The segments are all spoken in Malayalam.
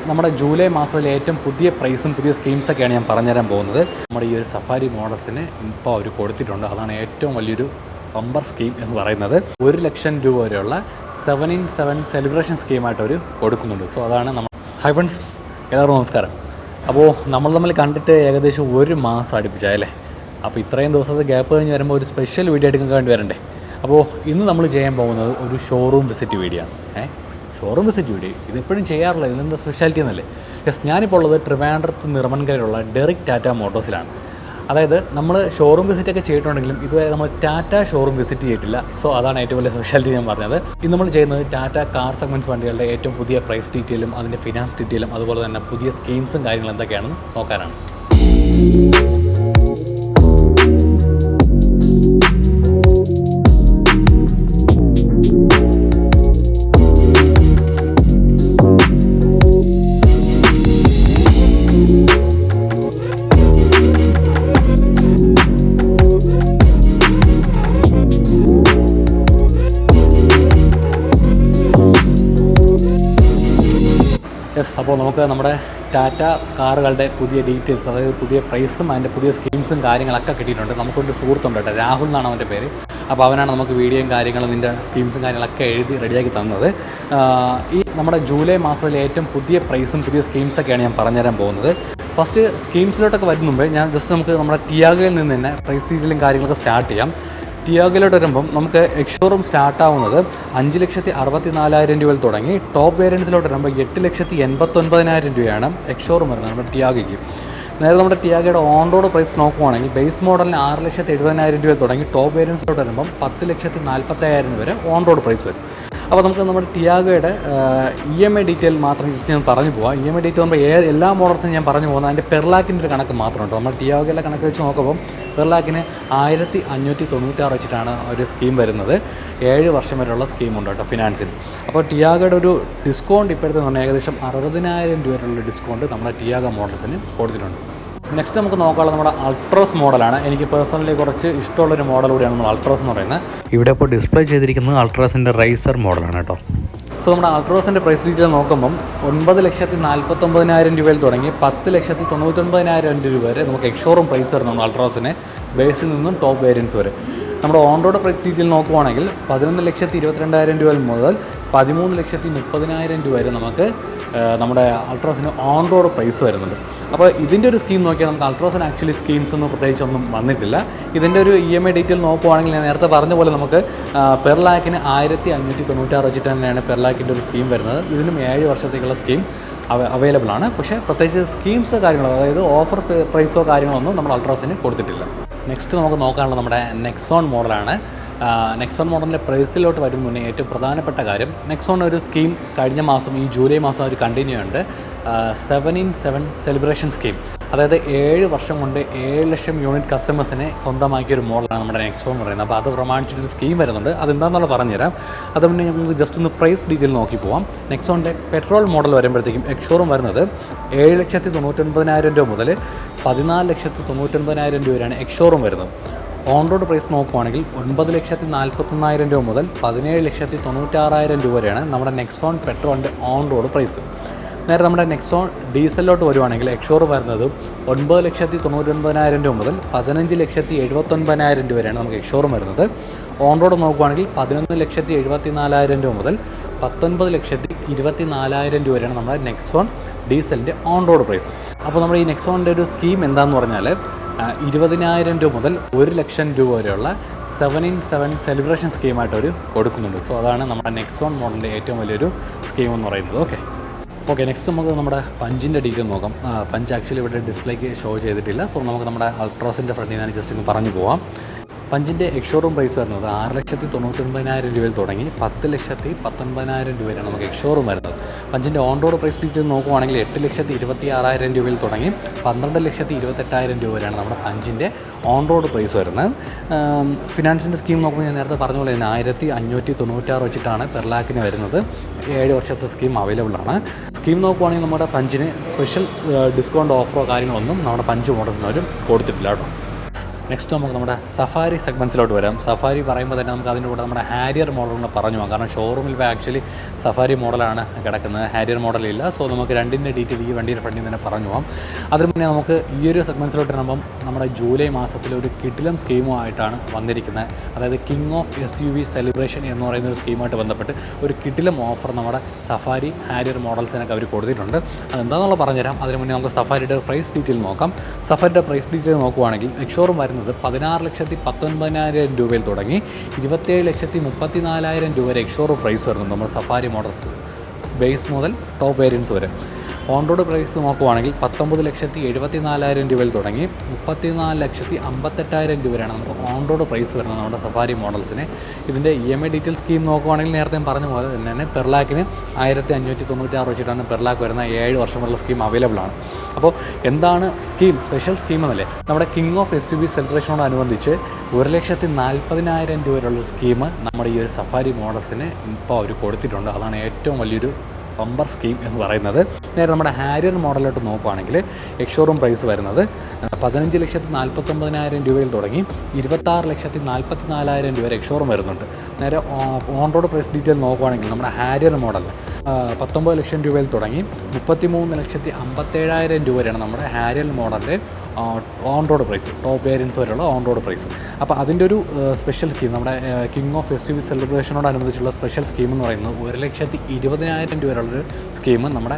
നമ്മുടെ ജൂലൈ മാസത്തിലെ ഏറ്റവും പുതിയ പ്രൈസും പുതിയ സ്കീംസൊക്കെയാണ് ഞാൻ പറഞ്ഞുതരാൻ പോകുന്നത്. നമ്മുടെ ഈ ഒരു സഫാരി മോഡൽസിന് ഇപ്പോൾ അവർ കൊടുത്തിട്ടുണ്ട്. അതാണ് ഏറ്റവും വലിയൊരു ബമ്പർ സ്കീം എന്ന് പറയുന്നത്. 1 ലക്ഷം രൂപ വരെയുള്ള 7-in-7 സെലിബ്രേഷൻ സ്കീമായിട്ട് അവർ കൊടുക്കുന്നുണ്ട്. സോ അതാണ് നമ്മൾ. ഹൈ ഫ്രണ്ട്സ്, എല്ലാവർക്കും നമസ്കാരം. അപ്പോൾ നമ്മൾ തമ്മിൽ കണ്ടിട്ട് ഏകദേശം 1 മാസം അടുപ്പിച്ചായല്ലേ. അപ്പോൾ ഇത്രയും ദിവസത്തെ ഗ്യാപ്പ് കഴിഞ്ഞ് വരുമ്പോൾ ഒരു സ്പെഷ്യൽ വീഡിയോ എടുക്കാൻ വേണ്ടി വരണ്ടേ. അപ്പോൾ ഇന്ന് നമ്മൾ ചെയ്യാൻ പോകുന്നത് ഒരു ഷോറൂം വിസിറ്റ് വീഡിയോ ആണ്. ഷോറൂം വിസിറ്റ് വീഡിയോ ഇതെപ്പോഴും ചെയ്യാറില്ല, ഇതിനെന്താ സ്പെഷ്യാലിറ്റി എന്നല്ലേ. ഞാനിപ്പോൾ ഉള്ളത് ട്രിവാൻഡ്രത്ത് നിർമ്മൻകരയിലുള്ള ഡെറിക് ടാറ്റ മോട്ടോഴ്സിലാണ്. അതായത് നമ്മൾ ഷോറൂം വിസിറ്റൊക്കെ ചെയ്തിട്ടുണ്ടെങ്കിലും ഇതുവരെ നമ്മൾ ടാറ്റ ഷോറൂം വിസിറ്റ് ചെയ്തിട്ടില്ല. സോ അതാണ് ഏറ്റവും വലിയ സ്പെഷ്യാലിറ്റി ഞാൻ പറഞ്ഞത്. ഇന്ന് നമ്മൾ ചെയ്യുന്നത് ടാറ്റ കാർ സെഗ്മെൻറ്റ്സ് വണ്ടികളുടെ ഏറ്റവും പുതിയ പ്രൈസ് ഡീറ്റെയിലും അതിൻ്റെ ഫിനാൻസ് ഡീറ്റെയിലും അതുപോലെ തന്നെ പുതിയ സ്കീംസും കാര്യങ്ങളും എന്തൊക്കെയാണെന്ന് നോക്കാനാണ്. അപ്പോൾ നമുക്ക് നമ്മുടെ ടാറ്റ കാറുകളുടെ പുതിയ ഡീറ്റെയിൽസ്, അതായത് പുതിയ പ്രൈസും അതിൻ്റെ പുതിയ സ്കീംസും കാര്യങ്ങളൊക്കെ കിട്ടിയിട്ടുണ്ട്. നമുക്കൊരു സുഹൃത്തുണ്ട് കേട്ടോ, രാഹുൽ എന്നാണ് അവൻ്റെ പേര്. അപ്പോൾ അവനാണ് നമുക്ക് വീഡിയോയും കാര്യങ്ങളും ഇതിൻ്റെ സ്കീംസും കാര്യങ്ങളൊക്കെ എഴുതി റെഡിയാക്കി തന്നത്. ഈ നമ്മുടെ ജൂലൈ മാസത്തിലെ ഏറ്റവും പുതിയ പ്രൈസും പുതിയ സ്കീംസൊക്കെയാണ് ഞാൻ പറഞ്ഞുതരാൻ പോകുന്നത്. ഫസ്റ്റ് സ്കീംസിലോട്ടൊക്കെ വരുന്ന മുമ്പേ ഞാൻ ജസ്റ്റ് നമുക്ക് നമ്മുടെ ടിയാഗോയിൽ നിന്ന് തന്നെ പ്രൈസ് ഡീറ്റെയിലും കാര്യങ്ങളൊക്കെ സ്റ്റാർട്ട് ചെയ്യാം. ടിയാഗോയിലോട്ട് വരുമ്പം നമുക്ക് എക്സ്ഷോറൂം സ്റ്റാർട്ടാവുന്നത് 5,64,000 രൂപയിൽ തുടങ്ങി ടോപ്പ് വേരിയൻസിലോട്ട് വരുമ്പോൾ 8,89,000 രൂപയാണ് എക്സ്ഷോറൂം വരുന്നത് നമ്മുടെ ടിയാഗോയ്ക്ക്. നേരെ നമ്മുടെ ടിയാഗോയുടെ ഓൺ റോഡ് പ്രൈസ് നോക്കുവാണെങ്കിൽ ബേസ് മോഡലിന് 6,70,000 രൂപയിൽ തുടങ്ങി ടോപ്പ് വേരിയൻസിലോട്ട് വരുമ്പം 10,45,000 വരെ ഓൺ റോഡ് പ്രൈസ് വരും. അപ്പോൾ നമുക്ക് നമ്മുടെ ടിയാഗോയുടെ EMI ഡീറ്റെയിൽ മാത്രം ജസ്റ്റ് ഞാൻ പറഞ്ഞു പോകാം. EMI ഡീറ്റെയിൽ പറയുമ്പോൾ എല്ലാ മോഡൽസും ഞാൻ പറഞ്ഞു പോകുന്നത് അതിൻ്റെ പെർലാക്കിൻ്റെ ഒരു കണക്ക് മാത്രമുണ്ട്. നമ്മൾ ടിയാഗോയിലെ കണക്ക് വെച്ച് നോക്കുമ്പോൾ പെർലാക്കിന് 1,596 വെച്ചിട്ടാണ് ഒരു സ്കീം വരുന്നത്. 7 വർഷം വരെയുള്ള സ്കീമുണ്ട് കേട്ടോ ഫിനാൻസിൽ. അപ്പോൾ ടിയാഗോയുടെ ഒരു ഡിസ്കൗണ്ട് ഇപ്പോഴത്തെ പറഞ്ഞാൽ ഏകദേശം 60,000 രൂപ വരെയുള്ള ഡിസ്കൗണ്ട് നമ്മുടെ ടിയാഗോ മോഡൽസിന് കൊടുത്തിട്ടുണ്ട്. നെക്സ്റ്റ് നമുക്ക് നോക്കാനുള്ളത് നമ്മുടെ അൾട്രോസ് മോഡലാണ്. എനിക്ക് പേഴ്സണലി കുറച്ച് ഇഷ്ടമുള്ളൊരു മോഡൽ കൂടിയാണ് നമ്മൾ അൾട്രോസ് എന്ന് പറയുന്നത്. ഇവിടെ ഇപ്പോൾ ഡിസ്പ്ലേ ചെയ്തിരിക്കുന്നത് അൾട്രോസിൻ്റെ റൈസർ മോഡലാണ് കേട്ടോ. സോ നമ്മുടെ അൾട്രോസിൻ്റെ പ്രൈസ് ഡീറ്റെയിൽ നോക്കുമ്പം 9,49,000 രൂപയിൽ തുടങ്ങി 10,99,000 രൂപ വരെ നമുക്ക് എക്സ്ഷോറൂം പ്രൈസ് വരുന്നു നമ്മൾ അൾട്രോസിന്, ബേസിൽ നിന്നും ടോപ്പ് വേരിയൻസ് വരെ. നമ്മുടെ ഓൺ റോഡ് പ്രൈസ് ഡീറ്റെയിൽ നോക്കുവാണെങ്കിൽ 11,22,000 രൂപ മുതൽ 13,30,000 രൂപ വരെ നമുക്ക് നമ്മുടെ അൾട്രോസിന് ഓൺ റോഡ് പ്രൈസ് വരുന്നുണ്ട്. അപ്പോൾ ഇതിൻ്റെ ഒരു സ്കീം നോക്കിയാൽ നമുക്ക് അൾട്രോസിന് ആക്ച്വലി സ്കീംസ് ഒന്നും പ്രത്യേകിച്ചൊന്നും വന്നിട്ടില്ല. ഇതിൻ്റെ ഒരു EMI ഡീറ്റെയിൽ നോക്കുവാണെങ്കിൽ ഞാൻ നേരത്തെ പറഞ്ഞ പോലെ നമുക്ക് പെർ ലാക്കിന് 1,596 വെച്ചിട്ട് തന്നെയാണ് പെർ ലാക്കിൻ്റെ ഒരു സ്കീം വരുന്നത്. ഇതിനും 7 വർഷത്തേക്കുള്ള സ്കീം അവൈലബിൾ ആണ്. പക്ഷേ പ്രത്യേകിച്ച് സ്കീംസോ കാര്യങ്ങളോ അതായത് ഓഫർ പ്രൈസോ കാര്യങ്ങളൊന്നും നമ്മൾ അൾട്രോസിന് കൊടുത്തിട്ടില്ല. നെക്സ്റ്റ് നമുക്ക് നോക്കാനുള്ളത് നമ്മുടെ നെക്സോൺ മോഡലാണ്. നെക്സോൺ മോഡലിൻ്റെ പ്രൈസിലോട്ട് വരുന്ന മുന്നേ ഏറ്റവും പ്രധാനപ്പെട്ട കാര്യം, നെക്സോൺ ഒരു സ്കീം കഴിഞ്ഞ മാസം ഈ ജൂലൈ മാസം ഒരു കണ്ടിന്യൂ ഉണ്ട്, 7-in-7 സെലിബ്രേഷൻ സ്കീം. അതായത് 7 വർഷം കൊണ്ട് 7 ലക്ഷം യൂണിറ്റ് കസ്റ്റമേഴ്സിനെ സ്വന്തമാക്കിയൊരു മോഡലാണ് നമ്മുടെ നെക്സോൺ എന്ന് പറയുന്നത്. അപ്പോൾ അത് പ്രമാണിച്ചിട്ടൊരു സ്കീം വരുന്നുണ്ട്. അതെന്താണെന്നുള്ള പറഞ്ഞുതരാം. അത് പിന്നെ നമുക്ക് ജസ്റ്റ് ഒന്ന് പ്രൈസ് ഡീറ്റെയിൽ നോക്കി പോവാം. നെക്സോണിൻ്റെ പെട്രോൾ മോഡൽ വരുമ്പോഴത്തേക്കും എക്സ്ഷോറൂം വരുന്നത് 7,99,000 രൂപ മുതൽ 14,99,000 രൂപ വരെയാണ് എക്സ്ഷോറൂം വരുന്നത്. ഓൺ റോഡ് പ്രൈസ് നോക്കുവാണെങ്കിൽ 9,41,000 രൂപ മുതൽ 17,96,000 രൂപ വരെയാണ് നമ്മുടെ നെക്സോൺ പെട്രോളിൻ്റെ ഓൺ റോഡ് പ്രൈസ്. നേരെ നമ്മുടെ നെക്സോൺ ഡീസലിലോട്ട് വരുവാണെങ്കിൽ എക്സ്ഷോറൂം വരുന്നത് 9,99,000 രൂപ മുതൽ 15,79,000 രൂപ വരെയാണ് നമുക്ക് എക്സ്ഷോറൂം വരുന്നത്. ഓൺ റോഡ് നോക്കുവാണെങ്കിൽ 11,74,000 രൂപ മുതൽ 19,24,000 രൂപ വരെയാണ് നമ്മുടെ നെക്സോൺ ഡീസലിൻ്റെ ഓൺ റോഡ് പ്രൈസ്. അപ്പോൾ നമ്മുടെ ഈ നെക്സോണിൻ്റെ ഒരു സ്കീം എന്താണെന്ന് പറഞ്ഞാൽ 20,000 രൂപ മുതൽ 1 ലക്ഷം രൂപ വരെയുള്ള 7-in-7 സെലിബ്രേഷൻ സ്കീമായിട്ട് അവർ കൊടുക്കുന്നുണ്ട്. സോ അതാണ് നമ്മുടെ നെക്സോൺ മോഡലിൻ്റെ ഏറ്റവും വലിയൊരു സ്കീം എന്ന് പറയുന്നത്. ഓക്കെ നെക്സ്റ്റ് നമുക്ക് നമ്മുടെ പഞ്ചിൻ്റെ ഡീറ്റെയിൽ നോക്കാം. പഞ്ച് ആക്ച്വലി ഇവിടെ ഡിസ്പ്ലേക്ക് ഷോ ചെയ്തിട്ടില്ല. സോ നമുക്ക് നമ്മുടെ അൾട്രോസിൻ്റെ ഫ്രണ്ടിൽ നിന്ന് ജസ്റ്റ് ഒന്ന് പറഞ്ഞു പോവാം. പഞ്ചിൻ്റെ എക്സ്ഷോറൂം പ്രൈസ് വരുന്നത് 6,99,000 രൂപയിൽ തുടങ്ങി 10,19,000 രൂപ വരെയാണ് നമുക്ക് എക്സ്ഷോറൂം വരുന്നത്. പഞ്ചിൻ്റെ ഓൺ റോഡ് പ്രൈസ് ഡീറ്റെയിൽ നോക്കുവാണെങ്കിൽ 8,26,000 രൂപയിൽ തുടങ്ങി 12,28,000 രൂപ വരെയാണ് നമ്മുടെ പഞ്ചിൻ്റെ ഓൺ റോഡ് പ്രൈസ് വരുന്നത്. ഫിനാൻസിൻ്റെ സ്കീം നോക്കുമ്പോൾ ഞാൻ നേരത്തെ പറഞ്ഞ പോലെ തന്നെ 1,596 വെച്ചിട്ടാണ് പെർ ലാക്കിന് വരുന്നത്. 7 വർഷത്തെ സ്കീം അവൈലബിൾ ആണ്. സ്കീം നോക്കുവാണെങ്കിൽ നമ്മുടെ പഞ്ചിന് സ്പെഷ്യൽ ഡിസ്കൗണ്ട് ഓഫറോ കാര്യങ്ങളൊന്നും നമ്മുടെ പഞ്ച് മോഡൽസിന് അവർ കൊടുത്തിട്ടില്ല കേട്ടോ. നെക്സ്റ്റ് നമുക്ക് നമ്മുടെ സഫാരി സെഗ്മെൻറ്റ്സിലോട്ട് വരാം. സഫാരി പറയുമ്പോൾ തന്നെ നമുക്ക് അതിൻ്റെ കൂടെ നമ്മുടെ ഹാരിയർ മോഡൽ കൂടെ പറഞ്ഞു പോകാം. കാരണം ഷോറൂമിൽ ആക്ച്വലി സഫാരി മോഡലാണ് കിടക്കുന്നത്, ഹാരിയർ മോഡലില്ല. സോ നമുക്ക് രണ്ടിൻ്റെ ഡീറ്റെയിൽ ഈ വണ്ടിയുടെ ഫ്രണ്ടിൽ തന്നെ പറഞ്ഞു പോകാം. അതിന് മുന്നേ നമുക്ക് ഈ ഒരു സെഗ്മെൻറ്റ്സിലോട്ട് വരുമ്പം നമ്മുടെ ജൂലൈ മാസത്തിൽ ഒരു കിടിലം സ്കീമുമായിട്ടാണ് വന്നിരിക്കുന്നത്. അതായത് കിങ് ഓഫ് SUV സെലിബ്രേഷൻ എന്ന് പറയുന്ന ഒരു സ്കീമായിട്ട് ബന്ധപ്പെട്ട് ഒരു കിടിലം ഓഫർ നമ്മുടെ സഫാരി ഹാരിയർ മോഡൽസിനൊക്കെ അവർ കൊടുത്തിട്ടുണ്ട്. അതെന്താണെന്നുള്ള പറഞ്ഞുതരാം. അതിന് മുന്നേ നമുക്ക് സഫാരിയുടെ പ്രൈസ് ഡീറ്റെയിൽ നോക്കാം. സഫാരിയുടെ പ്രൈസ് ഡീറ്റെയിൽ നോക്കുവാണെങ്കിൽ എക്സ്ഷോറും വരുന്നത് 16,19,000 രൂപയിൽ തുടങ്ങി 27,34,000 രൂപ വരെ എക്സ്ഷോറും പ്രൈസ് വരുന്നുണ്ട് നമ്മുടെ സഫാരി മോഡൽസ് ബേസ് മുതൽ ടോപ്പ് വേരിയൻസ് വരെ. ഓൺ റോഡ് പ്രൈസ് നോക്കുവാണെങ്കിൽ 19,74,000 രൂപയിൽ തുടങ്ങി 34,58,000 രൂപ വരെയാണ് നമുക്ക് ഓൺ റോഡ് പ്രൈസ് വരുന്നത് നമ്മുടെ സഫാരി മോഡൽസിന്. ഇതിൻ്റെ EMI ഡീറ്റെയിൽ സ്കീം നോക്കുവാണെങ്കിൽ നേരത്തെ പറഞ്ഞ പോലെ തന്നെ പെർ ലാക്കിന് 1,596 വെച്ചിട്ടാണ് പെർ ലാക്ക് വരുന്ന 7 വർഷം വരെയുള്ള സ്കീം അവൈലബിൾ ആണ്. അപ്പോൾ എന്താണ് സ്കീം, സ്പെഷ്യൽ സ്കീം എന്നല്ലേ, നമ്മുടെ കിങ് ഓഫ് SUV സെലിബ്രേഷനോടനുബന്ധിച്ച് 1,40,40,000 രൂപ വരെയുള്ള സ്കീം നമ്മുടെ ഈ ഒരു സഫാരി മോഡൽസിന് ഇപ്പോൾ അവർ കൊടുത്തിട്ടുണ്ട്. അതാണ് ഏറ്റവും വലിയൊരു ബമ്പർ സ്കീം എന്ന് പറയുന്നത്. നേരെ നമ്മുടെ ഹാരിയർ മോഡലിലോട്ട് നോക്കുകയാണെങ്കിൽ എക്സ്ഷോറൂം പ്രൈസ് വരുന്നത് 15,49,000 രൂപയിൽ തുടങ്ങി 26,44,000 രൂപ വരെ എക്സ്ഷോറൂം വരുന്നുണ്ട്. നേരെ ഓൺ റോഡ് പ്രൈസ് ഡീറ്റെയിൽ നോക്കുകയാണെങ്കിൽ നമ്മുടെ ഹാരിയർ മോഡൽ 19 ലക്ഷം രൂപയിൽ തുടങ്ങി 33,57,000 രൂപ വരെയാണ് നമ്മുടെ ഹാരിയർ മോഡലിൻ്റെ on road price, top variants വരെയുള്ള ഓൺ റോഡ് പ്രൈസ്. അപ്പോൾ അതിൻ്റെ ഒരു സ്പെഷ്യൽ സ്കീം നമ്മുടെ കിങ് ഓഫ് SUV സെലിബ്രേഷനോടനുബന്ധിച്ചുള്ള സ്പെഷ്യൽ സ്കീം എന്ന് പറയുന്നത് 1,20,000 രൂപ വരെയുള്ളൊരു സ്കീം നമ്മുടെ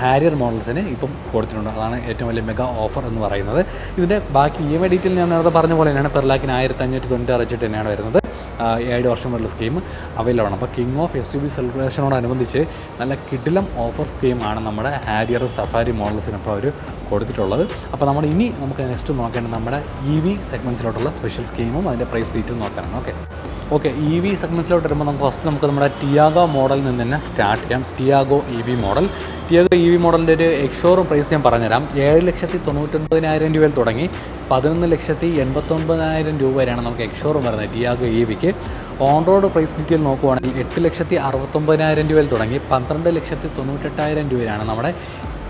ഹാരിയർ മോഡൽസിന് ഇപ്പം കൊടുത്തിട്ടുണ്ട്. അതാണ് ഏറ്റവും വലിയ മെഗാ ഓഫർ എന്ന് പറയുന്നത്. ഇതിൻ്റെ ബാക്കി EMI ഡീറ്റെയിൽ ഞാൻ നേരത്തെ പറഞ്ഞ പോലെ തന്നെയാണ് പെർ ലാക്കിന് 1,596 വെച്ചിട്ട് തന്നെയാണ് വരുന്നത്. 7 വർഷം വരെയുള്ള സ്കീം അവൈലബിൾ ആണ്. അപ്പോൾ കിങ് ഓഫ് SUV സെലിബ്രേഷനോടനുബന്ധിച്ച് നല്ല കിടിലം ഓഫർ സ്കീമാണ് നമ്മുടെ ഹാരിയർ സഫാരി മോഡൽസിന് ഇപ്പോൾ അവർ കൊടുത്തിട്ടുള്ളത്. അപ്പോൾ നമുക്ക് നെക്സ്റ്റ് നോക്കേണ്ടത് നമ്മുടെ EV സെഗ്മെൻറ്റ്സിലോട്ടുള്ള സ്പെഷ്യൽ സ്കീമും അതിൻ്റെ പ്രൈസ് ഡീറ്റെയിൽ നോക്കാനാണ്. ഓക്കെ EV സെഗ്മെൻറ്റ്സിലോട്ട് വരുമ്പോൾ നമുക്ക് നമ്മുടെ ടിയാഗോ മോഡലിൽ നിന്ന് തന്നെ സ്റ്റാർട്ട് ചെയ്യാം. ടിയാഗോ EV മോഡലിൻ്റെ ഒരു എക്സ്ഷോറൂം പ്രൈസ് ഞാൻ പറഞ്ഞുതരാം. 7,99,000 രൂപയിൽ തുടങ്ങി 11,89,000 രൂപ വരെയാണ് നമുക്ക് എക്സ്ഷോറൂം വരുന്നത് ടിയാഗോ EVക്ക്. ഓൺ റോഡ് പ്രൈസ് ഡീറ്റെയിൽ നോക്കുവാണെങ്കിൽ 8,69,000 രൂപയിൽ തുടങ്ങി 12,98,000 രൂപ വരെയാണ് നമ്മുടെ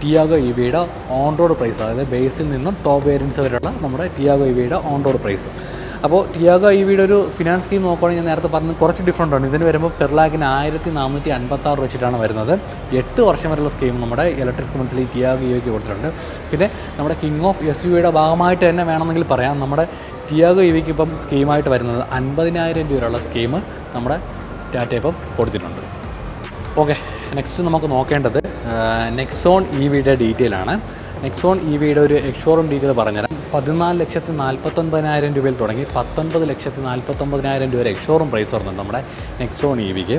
ടിയാഗോ EVയുടെ ഓൺ റോഡ് പ്രൈസ്. അതായത് ബേസിൽ നിന്നും ടോപ്പ് വേരിയൻസ് വരെയുള്ള നമ്മുടെ ടിയാഗോ EVയുടെ ഓൺ റോഡ് പ്രൈസ്. അപ്പോൾ ടിയാഗോ EVയുടെ ഒരു ഫിനാൻസ് സ്കീം നോക്കുകയാണെങ്കിൽ ഞാൻ നേരത്തെ പറഞ്ഞത് കുറച്ച് ഡിഫറൻ്റ് ആണ്. ഇതിന് വരുമ്പോൾ പെർ ലാക്കിന് 1,456 വെച്ചിട്ടാണ് വരുന്നത്. 8 വർഷം വരെയുള്ള സ്കീം നമ്മുടെ ഇലക്ട്രിക് സെഗ്മെൻറ്റ്സിൽ ടിയാഗോ EVക്ക് കൊടുത്തിട്ടുണ്ട്. പിന്നെ നമ്മുടെ കിങ് ഓഫ് SUVയുടെ ഭാഗമായിട്ട് തന്നെ വേണമെങ്കിൽ പറയാം, നമ്മുടെ ടിയാഗോ EVക്ക് ഇപ്പം സ്കീമായിട്ട് വരുന്നത് 50,000 രൂപ വരെയുള്ള സ്കീം നമ്മുടെ ടാറ്റ ഇപ്പം കൊടുത്തിട്ടുണ്ട്. ഓക്കെ നെക്സ്റ്റ് നമുക്ക് നോക്കേണ്ടത് നെക്സോൺ EVയുടെ ഡീറ്റെയിൽ ആണ്. നെക്സോൺ EVയുടെ ഒരു എക്സ്ഷോറൂം ഡീറ്റെയിൽ പറഞ്ഞുതരാം. 14,49,000 രൂപയിൽ തുടങ്ങി 19,49,000 രൂപ വരെ എക്സ്ഷോറൂം പ്രൈസ് വരുന്നുണ്ട് നമ്മുടെ നെക്സോൺ EVക്ക്.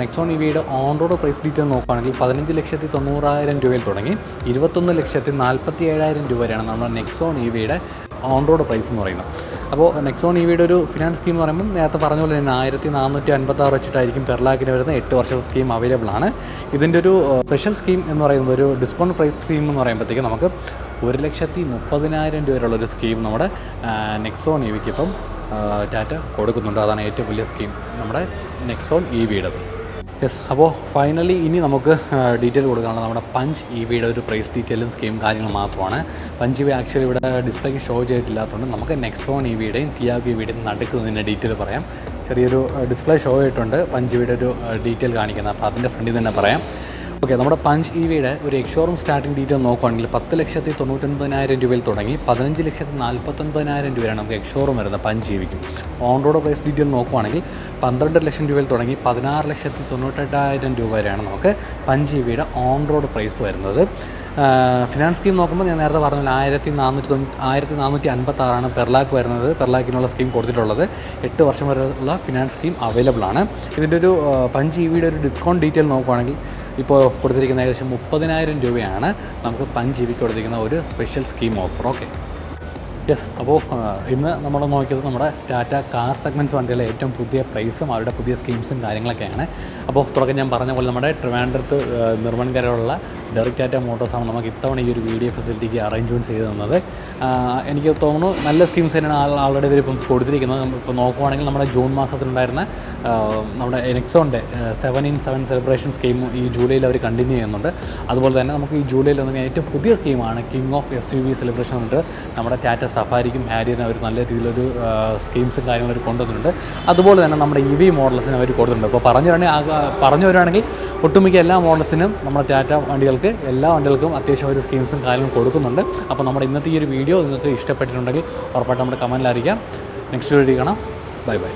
നെക്സോൺ EVയുടെ ഓൺ റോഡ് പ്രൈസ് ഡീറ്റെയിൽ നോക്കുകയാണെങ്കിൽ 15,90,000 രൂപയിൽ തുടങ്ങി 21,47,000 രൂപ വരെയാണ് നമ്മുടെ നെക്സോൺ EVയുടെ ഓൺ റോഡ് പ്രൈസ് എന്ന് പറയുന്നത്. അപ്പോൾ നെക്സോൺ EVയുടെ ഒരു ഫിനാൻസ് സ്കീം എന്ന് പറയുമ്പോൾ നേരത്തെ പറഞ്ഞ പോലെ തന്നെ 1,456 വെച്ചിട്ടായിരിക്കും പെർ ലാക്കിന് വരുന്ന 8 വർഷത്തെ സ്കീം അവൈലബിൾ ആണ്. ഇതിൻ്റെ ഒരു സ്പെഷ്യൽ സ്കീം എന്ന് പറയുന്നത് ഒരു ഡിസ്കൗണ്ട് പ്രൈസ് സ്കീം എന്ന് പറയുമ്പോഴത്തേക്കും നമുക്ക് 1,30,000 രൂപ വരെയുള്ളൊരു സ്കീം നമ്മുടെ നെക്സോൺ EVക്ക് ഇപ്പം ടാറ്റ കൊടുക്കുന്നുണ്ട്. അതാണ് ഏറ്റവും വലിയ സ്കീം നമ്മുടെ നെക്സോൺ EVയുടേത്. യെസ്, അപ്പോൾ ഫൈനലി ഇനി നമുക്ക് ഡീറ്റെയിൽ കൊടുക്കാനുള്ളത് നമ്മുടെ പഞ്ച് EVയുടെ ഒരു പ്രൈസ് ഡീറ്റെയിലും സ്കീം കാര്യങ്ങൾ മാത്രമാണ്. പഞ്ച് EV ആക്ച്വലി ഇവിടെ ഡിസ്പ്ലേക്ക് ഷോ ചെയ്തിട്ടില്ലാത്തതുകൊണ്ട് നമുക്ക് നെക്സോൺ EVയുടെയും ടിയാഗോ EVയുടെയും നടുക്കുന്നതിൻ്റെ ഡീറ്റെയിൽ പറയാം. ചെറിയൊരു ഡിസ്പ്ലേ ഷോ ആയിട്ടുണ്ട് പഞ്ച് EVയുടെ ഒരു ഡീറ്റെയിൽ കാണിക്കുന്നത്, അപ്പോൾ അതിൻ്റെ ഫ്രണ്ടിൽ തന്നെ പറയാം. ഓക്കെ, നമ്മുടെ പഞ്ച് EVയുടെ ഒരു എക്സ്ഷോറൂം സ്റ്റാർട്ടിംഗ് ഡീറ്റെയിൽ നോക്കുകയാണെങ്കിൽ 10,99,000 രൂപയിൽ തുടങ്ങി 15,49,000 രൂപ വരെയാണ് നമുക്ക് എക്സ്ഷോറൂം വരുന്നത് പഞ്ച് EVക്ക്. ഓൺ റോഡ് പ്രൈസ് ഡീറ്റെയിൽ നോക്കുകയാണെങ്കിൽ 12 ലക്ഷം രൂപയിൽ തുടങ്ങി 16,98,000 രൂപ വരെയാണ് നമുക്ക് പഞ്ച് EVയുടെ ഓൺ റോഡ് പ്രൈസ് വരുന്നത്. ഫിനാൻസ് സ്കീം നോക്കുമ്പോൾ ഞാൻ നേരത്തെ പറഞ്ഞാൽ 1,456 പെർ ലാക്ക് വരുന്നത്. പെർ ലാക്കിനുള്ള സ്കീം കൊടുത്തിട്ടുള്ളത് 8 വർഷം വരെയുള്ള ഫിനാൻസ് സ്കീം അവൈലബിൾ ആണ്. ഇതിൻ്റെ ഒരു പഞ്ച് EVയുടെ ഒരു ഡിസ്കൗണ്ട് ഡീറ്റെയിൽ നോക്കുകയാണെങ്കിൽ ഇപ്പോൾ കൊടുത്തിരിക്കുന്ന ഏകദേശം 30,000 രൂപയാണ് നമുക്ക് പഞ്ച് EVക്ക് കൊടുത്തിരിക്കുന്ന ഒരു special scheme offer. Okay yes, അപ്പോൾ ഇന്ന് നമ്മൾ നോക്കിയത് നമ്മുടെ ടാറ്റ കാർ സെഗ്മെൻറ്റ്സ് വണ്ടികളുടെ ഏറ്റവും പുതിയ പ്രൈസും അവരുടെ പുതിയ സ്കീംസും കാര്യങ്ങളൊക്കെയാണ്. അപ്പോൾ തുടക്കം ഞാൻ പറഞ്ഞ പോലെ നമ്മുടെ ട്രിവാൻഡ്രത്ത് നിർമ്മൻകരയുള്ള ഡെറിക് ടാറ്റ മോട്ടോഴ്സാണ് നമുക്ക് ഇത്തവണ ഈ ഒരു വീഡിയോ ഫെസിലിറ്റിക്ക് അറേഞ്ച്മെൻറ്റ് ചെയ്ത് തന്നത്. എനിക്ക് തോന്നുന്നു നല്ല സ്കീംസ് തന്നെയാണ് ആൾറെഡി ഇവർ ഇപ്പം കൊടുത്തിരിക്കുന്നത്. ഇപ്പോൾ നോക്കുവാണെങ്കിൽ നമ്മുടെ ജൂൺ മാസത്തിലുണ്ടായിരുന്ന നമ്മുടെ നെക്സോണിൻ്റെ 7-in-7 സെലിബ്രേഷൻ സ്കീം ഈ ജൂലൈയിൽ അവർ കണ്ടിന്യൂ ചെയ്യുന്നുണ്ട്. അതുപോലെ തന്നെ നമുക്ക് ഈ ജൂലൈയിൽ വന്ന ഏറ്റവും പുതിയ സ്കീമാണ് കിങ് ഓഫ് SUV സെലിബ്രേഷൻ എന്നിട്ട് നമ്മുടെ ടാറ്റ സഫാരിക്കും ഹാരിയറിനും അവർ നല്ല രീതിയിലൊരു സ്കീംസും കാര്യങ്ങളും അവർ കൊണ്ടുവന്നിട്ടുണ്ട്. അതുപോലെ തന്നെ നമ്മുടെ EV മോഡൽസിന് അവർ കൊടുത്തിട്ടുണ്ട്. അപ്പോൾ പറഞ്ഞു വരുവാണെങ്കിൽ ഒട്ടുമിക്ക എല്ലാ മോഡൽസിനും നമ്മുടെ ടാറ്റ വണ്ടികൾക്ക് എല്ലാ വണ്ടികൾക്കും അത്യാവശ്യം ഒരു സ്കീംസും കാര്യങ്ങളും കൊടുക്കുന്നുണ്ട്. അപ്പോൾ നമ്മുടെ ഇന്നത്തെ ഈ ഒരു വീഡിയോ നിങ്ങൾക്ക് ഇഷ്ടപ്പെട്ടിട്ടുണ്ടെങ്കിൽ ഉറപ്പായിട്ട് നമ്മുടെ കമൻറ്റിൽ അറിയിക്കാം. നെക്സ്റ്റ് വീഡിയോ കാണാം. Bye bye.